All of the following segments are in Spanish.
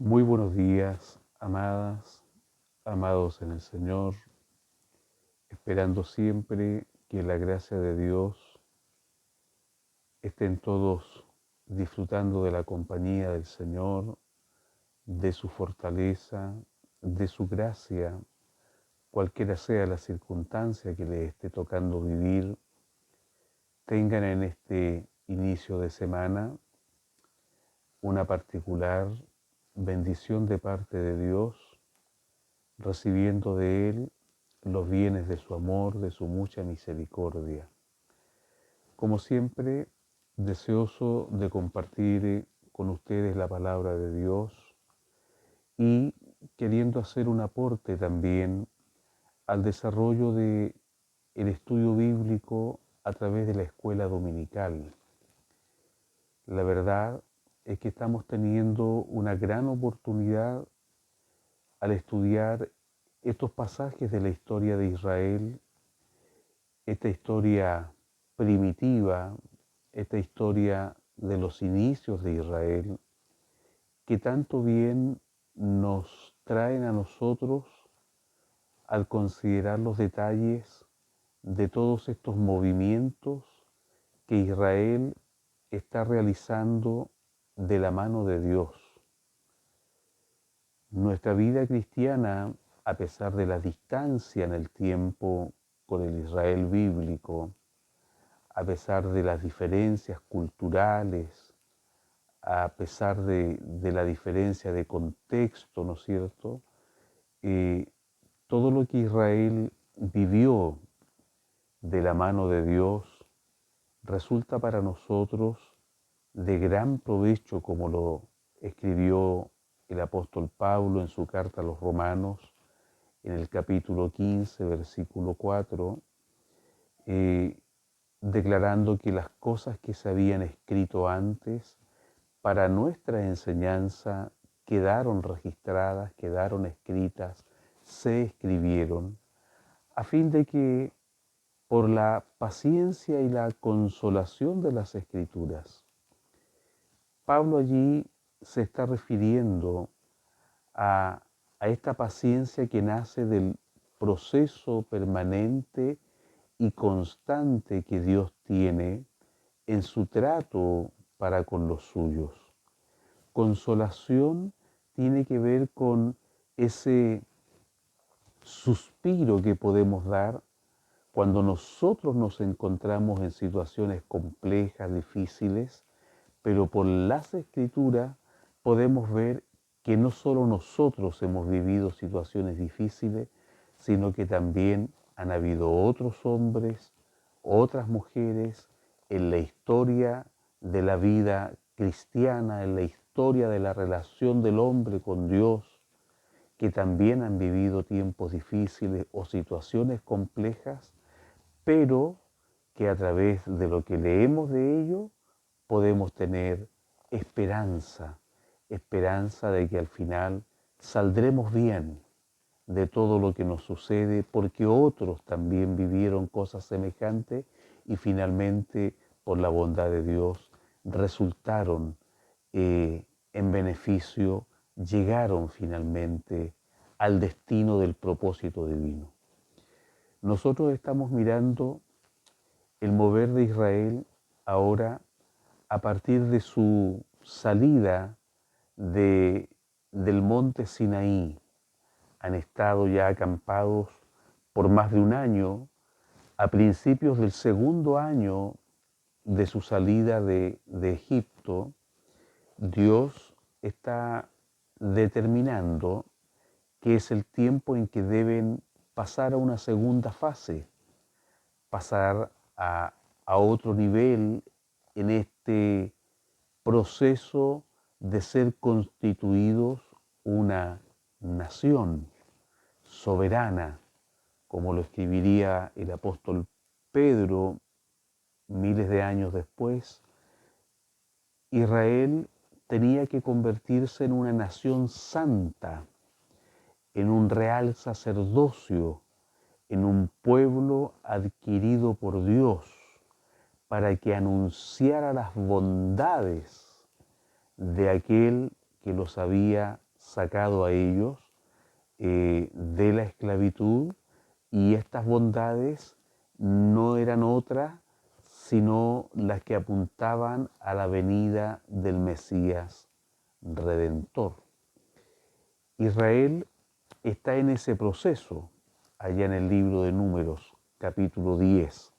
Muy buenos días, amadas, amados en el Señor, esperando siempre que la gracia de Dios estén todos disfrutando de la compañía del Señor, de su fortaleza, de su gracia, cualquiera sea la circunstancia que les esté tocando vivir, tengan en este inicio de semana una particular bendición de parte de Dios, recibiendo de Él los bienes de su amor, de su mucha misericordia. Como siempre, deseoso de compartir con ustedes la palabra de Dios y queriendo hacer un aporte también al desarrollo de el estudio bíblico a través de la escuela dominical. La verdad es que estamos teniendo una gran oportunidad al estudiar estos pasajes de la historia de Israel, esta historia primitiva, esta historia de los inicios de Israel, que tanto bien nos traen a nosotros al considerar los detalles de todos estos movimientos que Israel está realizando de la mano de Dios. Nuestra vida cristiana, a pesar de la distancia en el tiempo con el Israel bíblico, a pesar de las diferencias culturales, a pesar de la diferencia de contexto, ¿no es cierto? Eh, Todo lo que Israel vivió de la mano de Dios resulta para nosotros de gran provecho, como lo escribió el apóstol Pablo en su carta a los Romanos, en el capítulo 15, versículo 4, eh, declarando que las cosas que se habían escrito antes para nuestra enseñanza quedaron registradas, quedaron escritas, se escribieron, a fin de que por la paciencia y la consolación de las Escrituras, Pablo allí se está refiriendo a, a esta paciencia que nace del proceso permanente y constante que Dios tiene en su trato para con los suyos. Consolación tiene que ver con ese suspiro que podemos dar cuando nosotros nos encontramos en situaciones complejas, difíciles, pero por las Escrituras podemos ver que no solo nosotros hemos vivido situaciones difíciles, sino que también han habido otros hombres, otras mujeres en la historia de la vida cristiana, en la historia de la relación del hombre con Dios, que también han vivido tiempos difíciles o situaciones complejas, pero que a través de lo que leemos de ello podemos tener esperanza, esperanza de que al final saldremos bien de todo lo que nos sucede, porque otros también vivieron cosas semejantes y finalmente, por la bondad de Dios, resultaron en beneficio, llegaron finalmente al destino del propósito divino. Nosotros estamos mirando el mover de Israel ahora a partir de su salida del monte Sinaí. Han estado ya acampados por más de un año. A principios del segundo año de su salida de Egipto, Dios está determinando que es el tiempo en que deben pasar a una segunda fase, pasar a otro nivel en este proceso de ser constituidos una nación soberana, como lo escribiría el apóstol Pedro miles de años después. Israel tenía que convertirse en una nación santa, en un real sacerdocio, en un pueblo adquirido por Dios, para que anunciara las bondades de aquel que los había sacado a ellos de la esclavitud, y estas bondades no eran otras sino las que apuntaban a la venida del Mesías Redentor. Israel está en ese proceso, allá en el libro de Números, capítulo 10.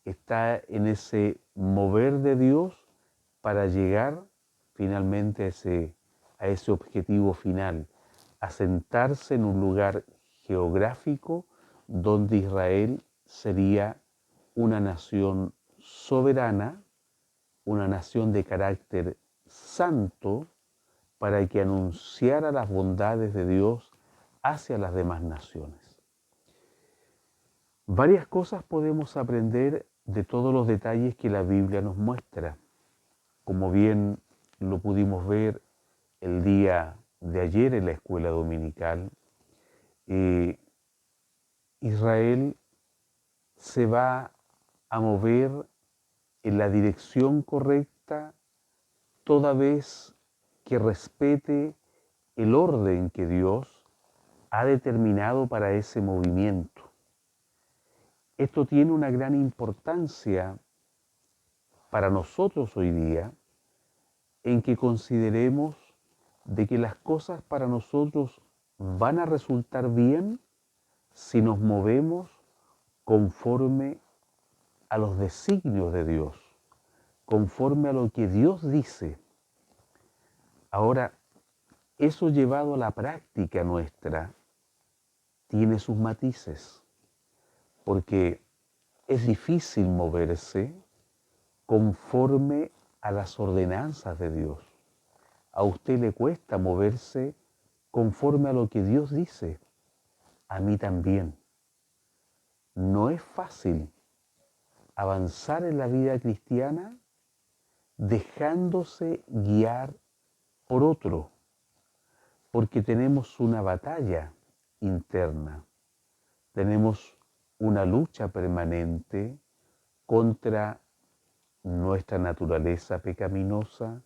Está en ese mover de Dios para llegar finalmente a ese objetivo final, a sentarse en un lugar geográfico donde Israel sería una nación soberana, una nación de carácter santo, para que anunciara las bondades de Dios hacia las demás naciones. Varias cosas podemos aprender de todos los detalles que la Biblia nos muestra. Como bien lo pudimos ver el día de ayer en la escuela dominical, Israel se va a mover en la dirección correcta toda vez que respete el orden que Dios ha determinado para ese movimiento. Esto tiene una gran importancia para nosotros hoy día, en que consideremos de que las cosas para nosotros van a resultar bien si nos movemos conforme a los designios de Dios, conforme a lo que Dios dice. Ahora, eso llevado a la práctica nuestra tiene sus matices, porque es difícil moverse conforme a las ordenanzas de Dios. A usted le cuesta moverse conforme a lo que Dios dice. A mí también. No es fácil avanzar en la vida cristiana dejándose guiar por otro, porque tenemos una batalla interna, tenemos una lucha permanente contra nuestra naturaleza pecaminosa,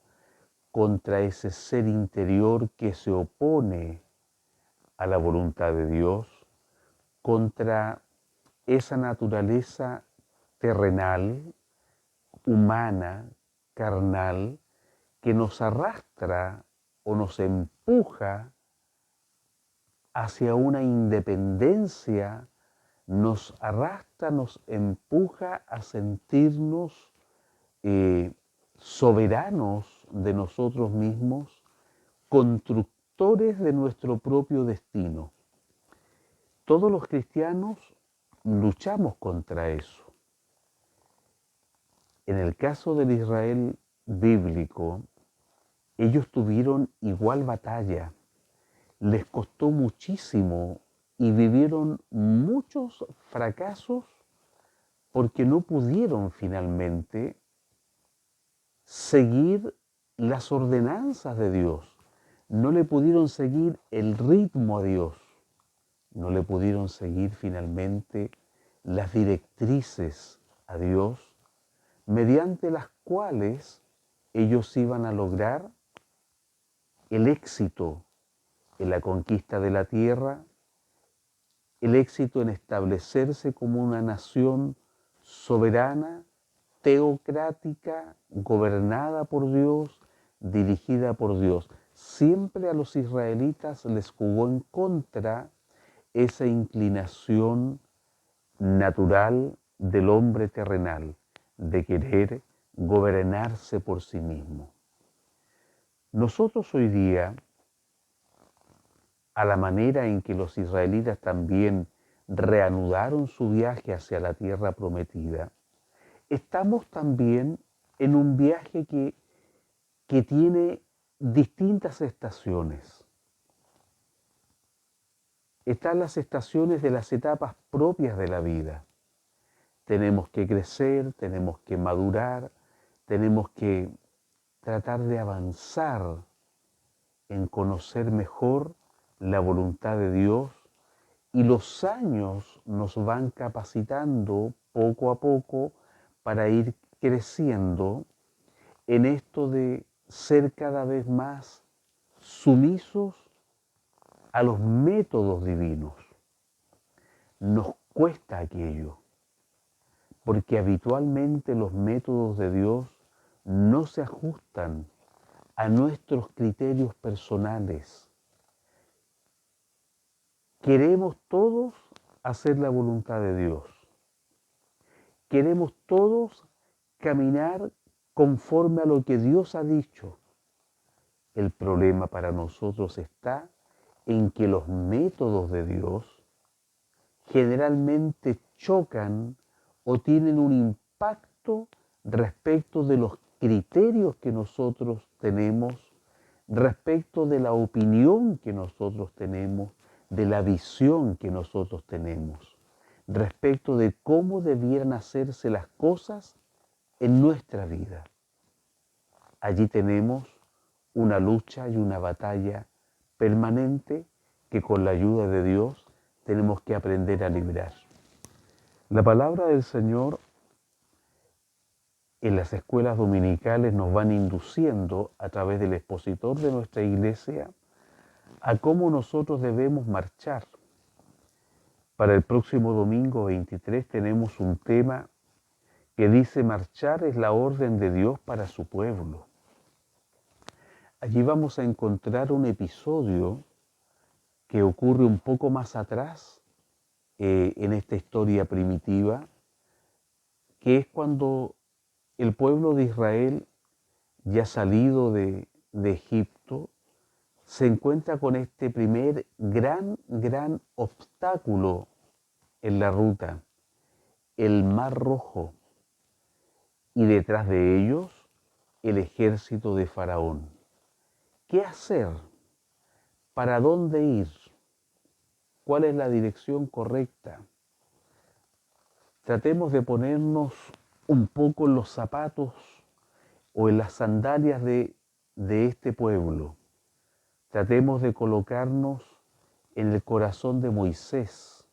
contra ese ser interior que se opone a la voluntad de Dios, contra esa naturaleza terrenal, humana, carnal, que nos arrastra o nos empuja hacia una independencia, nos arrastra, nos empuja a sentirnos soberanos de nosotros mismos, constructores de nuestro propio destino. Todos los cristianos luchamos contra eso. En el caso del Israel bíblico, ellos tuvieron igual batalla, les costó muchísimo y vivieron muchos fracasos porque no pudieron finalmente seguir las ordenanzas de Dios, no le pudieron seguir el ritmo a Dios, no le pudieron seguir finalmente las directrices a Dios, mediante las cuales ellos iban a lograr el éxito en la conquista de la tierra, el éxito en establecerse como una nación soberana, teocrática, gobernada por Dios, dirigida por Dios. Siempre a los israelitas les jugó en contra esa inclinación natural del hombre terrenal, de querer gobernarse por sí mismo. Nosotros hoy día, a la manera en que los israelitas también reanudaron su viaje hacia la tierra prometida, estamos también en un viaje que tiene distintas estaciones. Están las estaciones de las etapas propias de la vida. Tenemos que crecer, tenemos que madurar, tenemos que tratar de avanzar en conocer mejor la voluntad de Dios, y los años nos van capacitando poco a poco para ir creciendo en esto de ser cada vez más sumisos a los métodos divinos. Nos cuesta aquello, porque habitualmente los métodos de Dios no se ajustan a nuestros criterios personales. Queremos todos hacer la voluntad de Dios. Queremos todos caminar conforme a lo que Dios ha dicho. El problema para nosotros está en que los métodos de Dios generalmente chocan o tienen un impacto respecto de los criterios que nosotros tenemos, respecto de la opinión que nosotros tenemos, de la visión que nosotros tenemos, respecto de cómo debieran hacerse las cosas en nuestra vida. Allí tenemos una lucha y una batalla permanente que con la ayuda de Dios tenemos que aprender a librar. La palabra del Señor en las escuelas dominicales nos van induciendo a través del expositor de nuestra iglesia a cómo nosotros debemos marchar. Para el próximo domingo 23 tenemos un tema que dice: marchar es la orden de Dios para su pueblo. Allí vamos a encontrar un episodio que ocurre un poco más atrás en esta historia primitiva, que es cuando el pueblo de Israel, ya salido de Egipto, se encuentra con este primer gran obstáculo en la ruta, el Mar Rojo, y detrás de ellos el ejército de Faraón. ¿Qué hacer? ¿Para dónde ir? ¿Cuál es la dirección correcta? Tratemos de ponernos un poco en los zapatos o en las sandalias de este pueblo. Tratemos de colocarnos en el corazón de Moisés,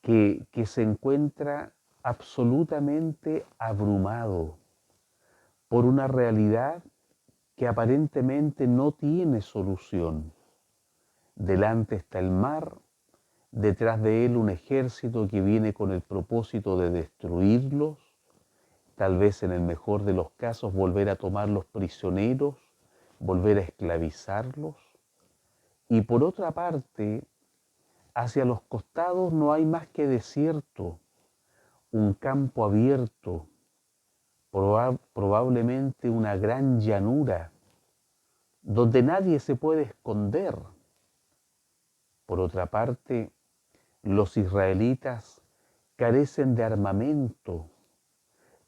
que se encuentra absolutamente abrumado por una realidad que aparentemente no tiene solución. Delante está el mar, detrás de él un ejército que viene con el propósito de destruirlos, tal vez en el mejor de los casos volver a tomarlos prisioneros, volver a esclavizarlos. Y por otra parte, hacia los costados no hay más que desierto, un campo abierto, probablemente una gran llanura, donde nadie se puede esconder. Por otra parte, los israelitas carecen de armamento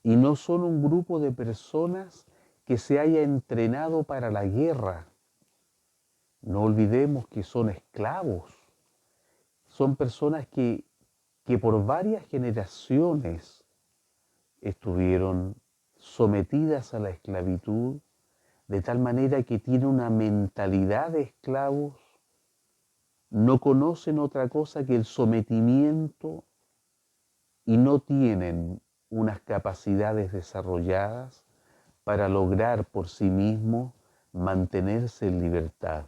y no son un grupo de personas que se haya entrenado para la guerra. No olvidemos que son esclavos, son personas que por varias generaciones estuvieron sometidas a la esclavitud, de tal manera que tienen una mentalidad de esclavos, no conocen otra cosa que el sometimiento y no tienen unas capacidades desarrolladas para lograr por sí mismos mantenerse en libertad.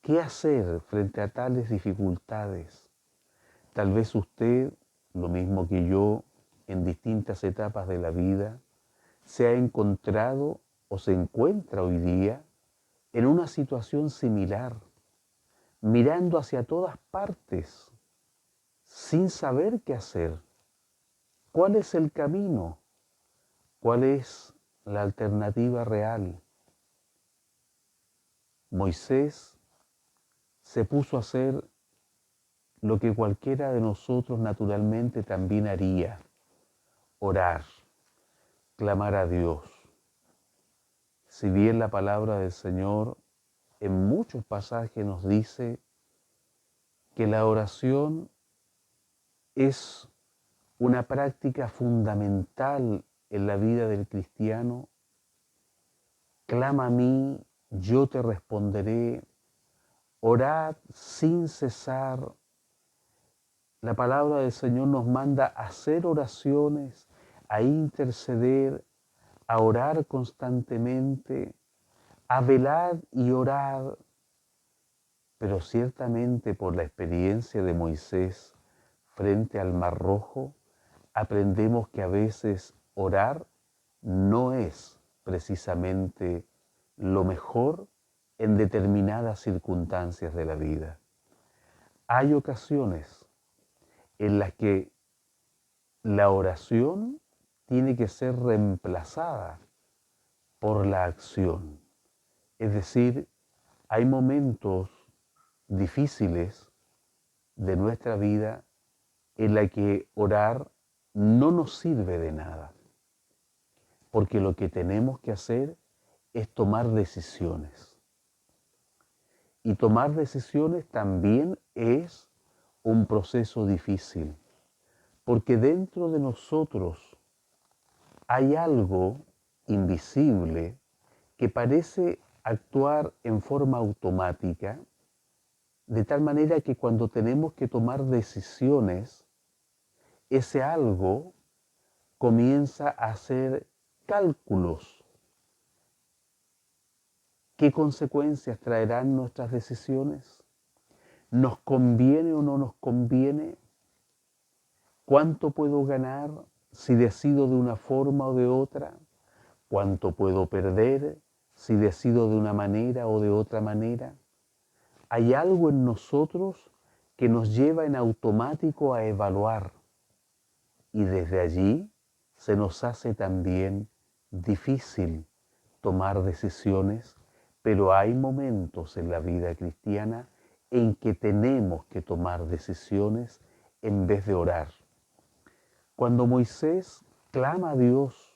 ¿Qué hacer frente a tales dificultades? Tal vez usted, lo mismo que yo, en distintas etapas de la vida, se ha encontrado o se encuentra hoy día en una situación similar, mirando hacia todas partes, sin saber qué hacer. ¿Cuál es el camino? ¿Cuál es la alternativa real? Moisés se puso a hacer lo que cualquiera de nosotros naturalmente también haría: orar, clamar a Dios. Si bien la palabra del Señor en muchos pasajes nos dice que la oración es una práctica fundamental en la vida del cristiano, clama a mí, yo te responderé, orad sin cesar. La palabra del Señor nos manda a hacer oraciones, a interceder, a orar constantemente, a velar y orar. pero ciertamente por la experiencia de Moisés frente al Mar Rojo, aprendemos que a veces orar no es precisamente lo mejor en determinadas circunstancias de la vida. Hay ocasiones en las que la oración tiene que ser reemplazada por la acción. Es decir, hay momentos difíciles de nuestra vida en la que orar no nos sirve de nada, porque lo que tenemos que hacer es tomar decisiones. Y tomar decisiones también es un proceso difícil, porque dentro de nosotros hay algo invisible que parece actuar en forma automática, de tal manera que cuando tenemos que tomar decisiones, ese algo comienza a hacer cálculos. ¿Qué consecuencias traerán nuestras decisiones? ¿Nos conviene o no nos conviene? ¿Cuánto puedo ganar si decido de una forma o de otra? ¿Cuánto puedo perder si decido de una manera o de otra manera? Hay algo en nosotros que nos lleva en automático a evaluar y desde allí se nos hace también difícil tomar decisiones, pero hay momentos en la vida cristiana en que tenemos que tomar decisiones en vez de orar. Cuando Moisés clama a Dios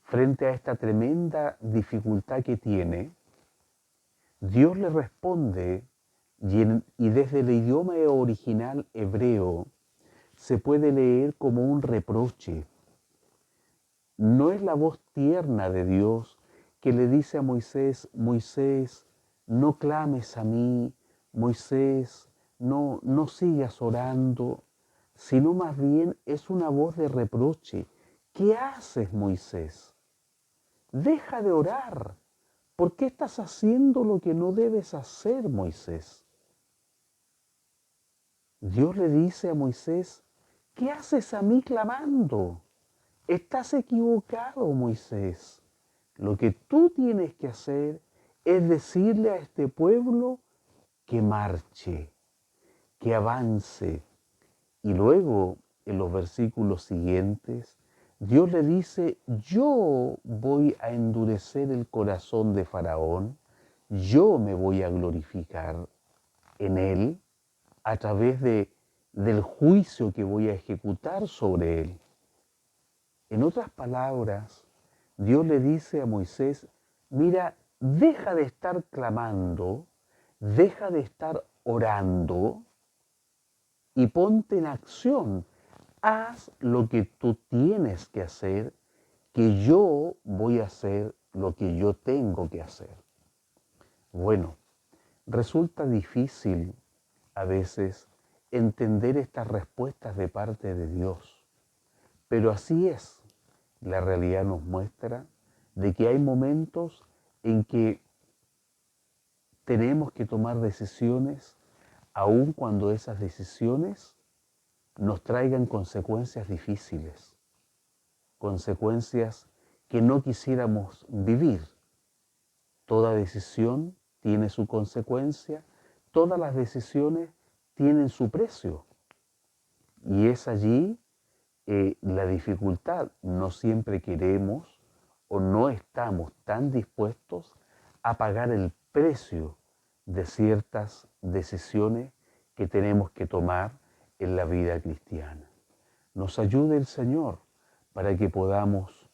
frente a esta tremenda dificultad que tiene, Dios le responde y desde el idioma original hebreo se puede leer como un reproche. No es la voz tierna de Dios que le dice a Moisés, Moisés, no clames a mí, Moisés, no sigas orando, sino más bien es una voz de reproche. ¿Qué haces, Moisés? Deja de orar. ¿Por qué estás haciendo lo que no debes hacer, Moisés? Dios le dice a Moisés, ¿qué haces a mí clamando? Estás equivocado, Moisés. Lo que tú tienes que hacer es decirle a este pueblo que marche, que avance. Y luego, en los versículos siguientes, Dios le dice, yo voy a endurecer el corazón de Faraón, yo me voy a glorificar en él a través del juicio que voy a ejecutar sobre él. En otras palabras, Dios le dice a Moisés, mira, deja de estar clamando, deja de estar orando y ponte en acción. Haz lo que tú tienes que hacer, que yo voy a hacer lo que yo tengo que hacer. Bueno, resulta difícil a veces entender estas respuestas de parte de Dios, pero así es. La realidad nos muestra de que hay momentos en que tenemos que tomar decisiones, aun cuando esas decisiones nos traigan consecuencias difíciles, consecuencias que no quisiéramos vivir. Toda decisión tiene su consecuencia, todas las decisiones tienen su precio. Y es allí la dificultad. No siempre queremos o no estamos tan dispuestos a pagar el precio de ciertas decisiones que tenemos que tomar en la vida cristiana. Nos ayude el Señor para que podamos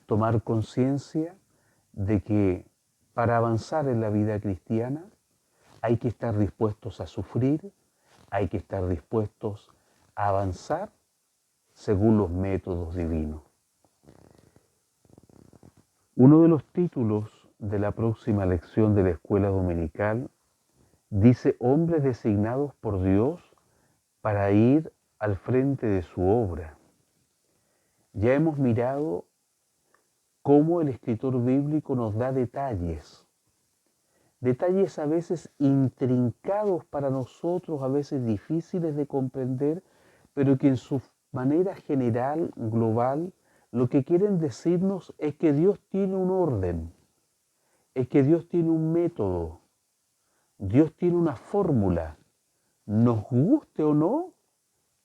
tomar conciencia de que para avanzar en la vida cristiana hay que estar dispuestos a sufrir, hay que estar dispuestos a avanzar según los métodos divinos. Uno de los títulos de la próxima lección de la escuela dominical dice hombres designados por Dios para ir al frente de su obra. Ya hemos mirado cómo el escritor bíblico nos da detalles detalles a veces intrincados para nosotros, a veces difíciles de comprender, pero que en su manera general, global, lo que quieren decirnos es que Dios tiene un orden, es que Dios tiene un método, Dios tiene una fórmula. Nos guste o no,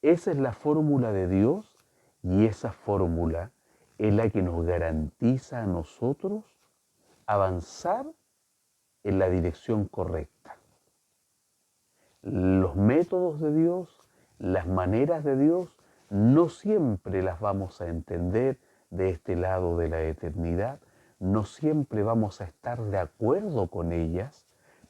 esa es la fórmula de Dios y esa fórmula es la que nos garantiza a nosotros avanzar en la dirección correcta. Los métodos de Dios, las maneras de Dios, no siempre las vamos a entender de este lado de la eternidad, no siempre vamos a estar de acuerdo con ellas,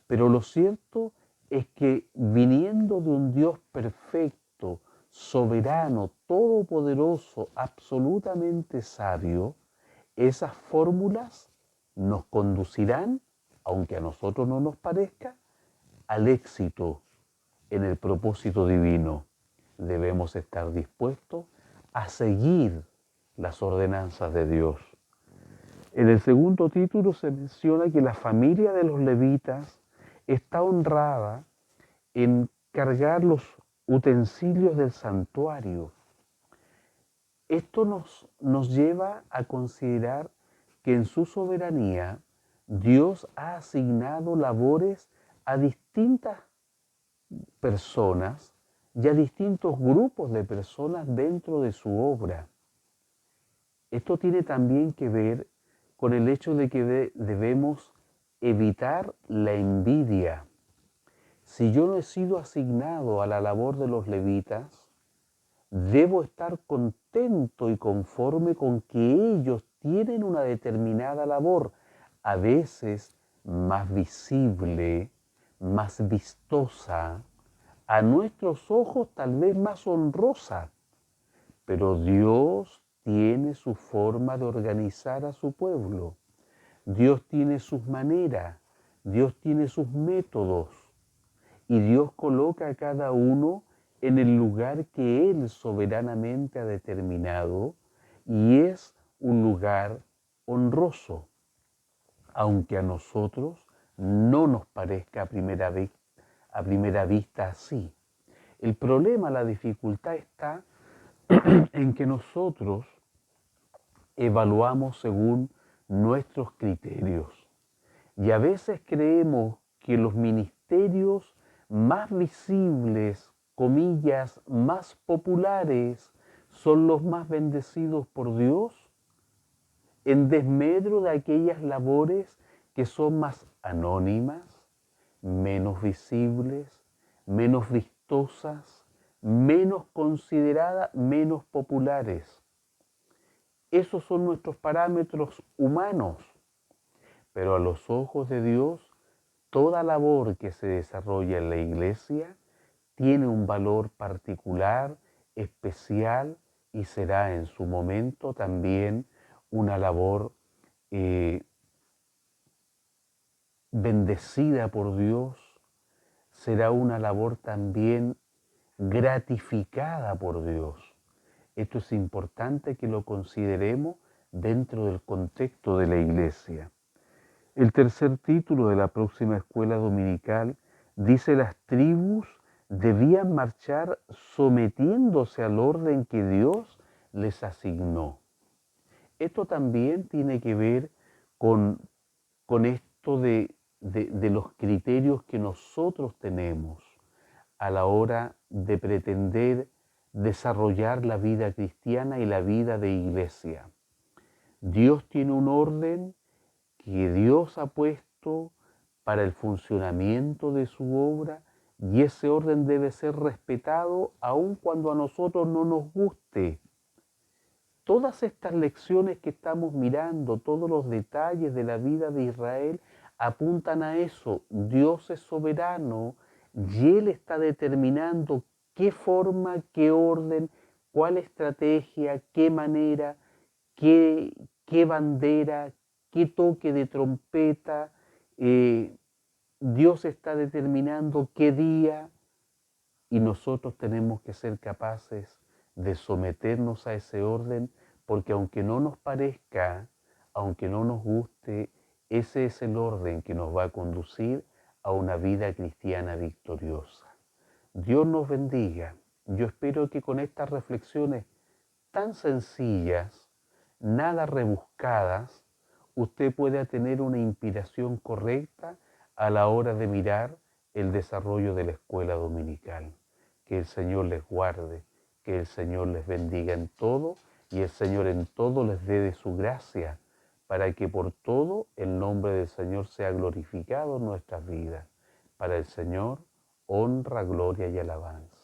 pero lo cierto es que viniendo de un Dios perfecto, soberano, todopoderoso, absolutamente sabio, esas fórmulas nos conducirán, aunque a nosotros no nos parezca, al éxito en el propósito divino. Debemos estar dispuestos a seguir las ordenanzas de Dios. En el segundo título se menciona que la familia de los levitas está honrada en cargar los utensilios del santuario. Esto nos lleva a considerar que en su soberanía Dios ha asignado labores a distintas personas y a distintos grupos de personas dentro de su obra. Esto tiene también que ver con el hecho de que debemos evitar la envidia. Si yo no he sido asignado a la labor de los levitas, debo estar contento y conforme con que ellos tienen una determinada labor, a veces más visible, más vistosa, a nuestros ojos tal vez más honrosa, pero Dios tiene su forma de organizar a su pueblo. Dios tiene sus maneras, Dios tiene sus métodos y Dios coloca a cada uno en el lugar que Él soberanamente ha determinado y es un lugar honroso, aunque a nosotros no nos parezca a primera vista así. El problema, la dificultad está en que nosotros evaluamos según nuestros criterios y a veces creemos que los ministerios más visibles, comillas, más populares, son los más bendecidos por Dios, en desmedro de aquellas labores que son más anónimas, menos visibles, menos vistosas, menos consideradas, menos populares. Esos son nuestros parámetros humanos, pero a los ojos de Dios, toda labor que se desarrolla en la iglesia tiene un valor particular, especial y será en su momento también una labor bendecida por Dios, será una labor también gratificada por Dios. Esto es importante que lo consideremos dentro del contexto de la iglesia. El tercer título de la próxima escuela dominical dice: las tribus debían marchar sometiéndose al orden que Dios les asignó. Esto también tiene que ver con esto de los criterios que nosotros tenemos a la hora de pretender desarrollar la vida cristiana y la vida de iglesia. Dios tiene un orden que Dios ha puesto para el funcionamiento de su obra y ese orden debe ser respetado aun cuando a nosotros no nos guste. Todas estas lecciones que estamos mirando, todos los detalles de la vida de Israel apuntan a eso. Dios es soberano y Él está determinando qué forma, qué orden, cuál estrategia, qué manera, qué bandera, qué toque de trompeta. Dios está determinando qué día y nosotros tenemos que ser capaces de someternos a ese orden, porque aunque no nos parezca, aunque no nos guste, Ese es el orden que nos va a conducir a una vida cristiana victoriosa. Dios nos bendiga. Yo espero que con estas reflexiones tan sencillas, nada rebuscadas, usted pueda tener una inspiración correcta a la hora de mirar el desarrollo de la escuela dominical. Que el Señor les guarde, que el Señor les bendiga en todo y el Señor en todo les dé de su gracia para que por todo el nombre del Señor sea glorificado en nuestras vidas. Para el Señor, honra, gloria y alabanza.